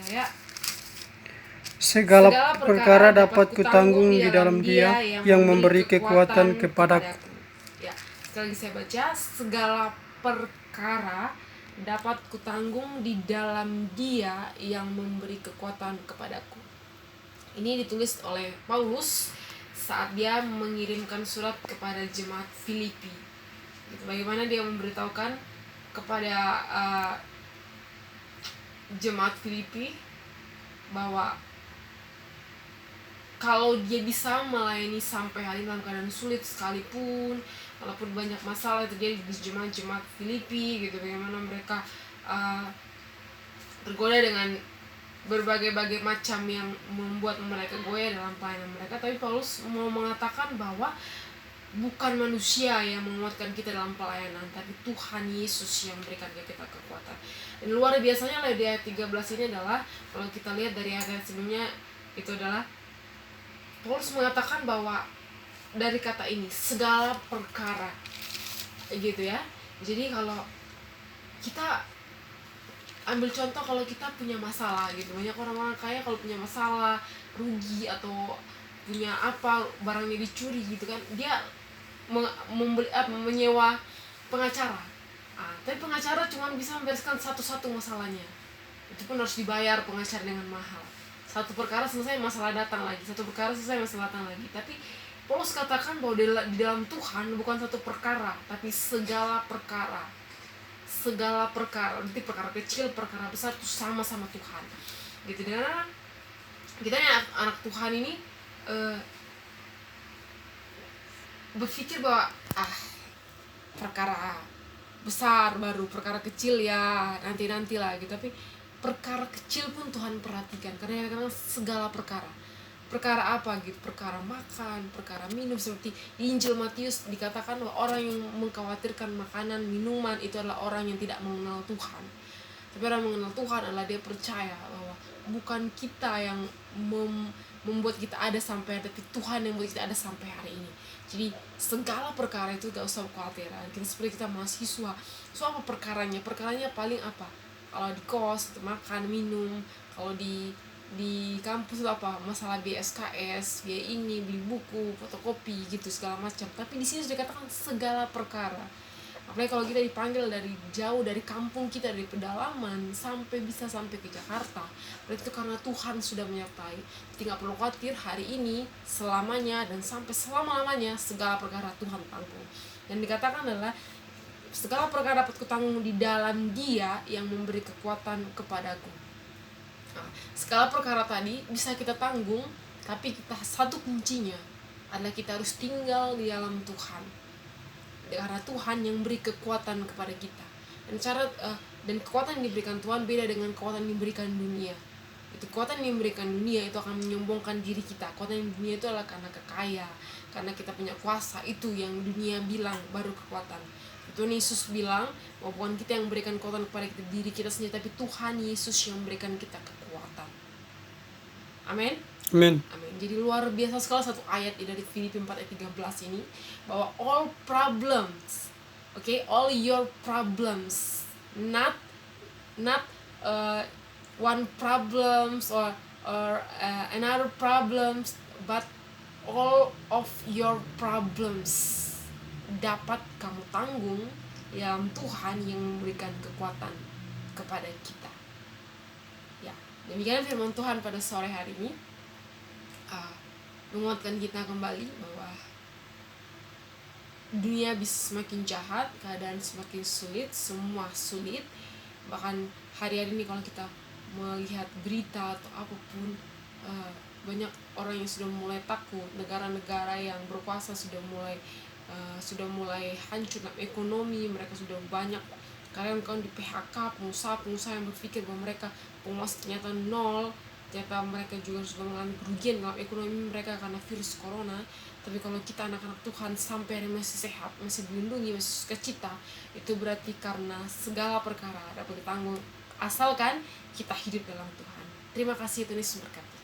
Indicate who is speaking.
Speaker 1: Ya.
Speaker 2: Segala perkara dapat kutanggung di dalam Dia yang memberi kekuatan kepadaku.
Speaker 1: Ya, sekali lagi saya baca, segala perkara dapat kutanggung di dalam Dia yang memberi kekuatan kepadaku. Ini ditulis oleh Paulus saat dia mengirimkan surat kepada jemaat Filipi. Bagaimana dia memberitahukan kepada jemaat Filipi bahwa kalau dia bisa melayani sampai hari dalam keadaan sulit sekalipun, walaupun banyak masalah terjadi di jemaat-jemaat Filipi gitu, bagaimana mereka tergoda dengan berbagai macam yang membuat mereka goyah dalam pelayanan mereka. Tapi Paulus mau mengatakan bahwa bukan manusia yang menguatkan kita dalam pelayanan, tapi Tuhan Yesus yang memberikan kita kekuatan. Dan luar biasanya di ayat 13 ini adalah, kalau kita lihat dari ayat sebelumnya, itu adalah Paulus mengatakan bahwa dari kata ini, segala perkara, gitu ya. Jadi kalau kita ambil contoh, kalau kita punya masalah gitu, banyak orang-orang kaya kalau punya masalah, rugi atau punya apa, barangnya dicuri gitu kan, dia menyewa pengacara. Tapi pengacara cuma bisa membereskan satu masalahnya, itu pun harus dibayar pengacara dengan mahal. Satu perkara selesai, masalah datang lagi, satu perkara selesai, masalah datang lagi. Tapi Paulus katakan bahwa di dalam Tuhan bukan satu perkara, tapi segala perkara. Segala perkara, nanti perkara kecil, perkara besar itu sama-sama Tuhan gitu. Dan kita yang anak Tuhan ini berpikir bahwa perkara besar baru, perkara kecil ya nanti lah gitu. Tapi perkara kecil pun Tuhan perhatikan, karena segala perkara apa gitu, perkara makan, perkara minum. Seperti di Injil Matius dikatakan bahwa orang yang mengkhawatirkan makanan, minuman itu adalah orang yang tidak mengenal Tuhan. Tapi orang mengenal Tuhan adalah dia percaya bahwa bukan kita yang membuat kita ada sampai hari, tapi Tuhan yang membuat kita ada sampai hari ini. Jadi segala perkara itu gak usah khawatir. Kita seperti kita mahasiswa, so apa perkaranya? Perkaranya paling apa? Kalau di kos, makan, minum. Kalau di kampus itu apa, masalah biaya SKS, biaya ini, beli buku, fotokopi gitu segala macam. Tapi di sini sudah dikatakan segala perkara. Apalagi kalau kita dipanggil dari jauh, dari kampung kita, dari pedalaman bisa sampai ke Jakarta, berarti itu karena Tuhan sudah menyertai. Tidak perlu khawatir, hari ini, selamanya, dan sampai selama-lamanya segala perkara Tuhan tanggung. Dan dikatakan adalah segala perkara dapat kutanggung di dalam Dia yang memberi kekuatan kepadaku. Segala perkara tadi bisa kita tanggung, tapi satu kuncinya adalah kita harus tinggal di dalam Tuhan, karena Tuhan yang beri kekuatan kepada kita. Dan kekuatan yang diberikan Tuhan beda dengan kekuatan yang diberikan dunia. Itu kekuatan yang diberikan dunia itu akan menyombongkan diri kita. Kekuatan yang dunia itu adalah karena kekaya, karena kita punya kuasa. Itu yang dunia bilang baru kekuatan. Tuhan Yesus bilang bahwa bukan kita yang memberikan kekuatan kepada diri kita sendiri, tapi Tuhan Yesus yang memberikan kita kekuatan. Amin.
Speaker 2: Amin.
Speaker 1: Jadi luar biasa sekali satu ayat dari Filipi 4 ayat 13 ini, bahwa all problems, all your problems, not one problems or another problems, but all of your problems dapat kamu tanggung dalam Tuhan yang memberikan kekuatan kepada kita. Ya, demikian firman Tuhan pada sore hari ini, menguatkan kita kembali bahwa dunia bisa semakin jahat, keadaan semakin sulit, semua sulit. Bahkan hari-hari ini kalau kita melihat berita atau apapun, banyak orang yang sudah mulai takut. Negara-negara yang berkuasa sudah mulai hancur dalam ekonomi. Mereka sudah banyak kalian di PHK, pengusaha yang berpikir bahwa mereka penguasa ternyata nol. Ternyata mereka juga sudah mengalami kerugian dalam ekonomi mereka karena virus corona. Tapi kalau kita anak-anak Tuhan sampai hari masih sehat, masih dilindungi, masih sukacita, itu berarti karena segala perkara dapat ditanggung asalkan kita hidup dalam Tuhan. Terima kasih, Tuhan Yesus berkati.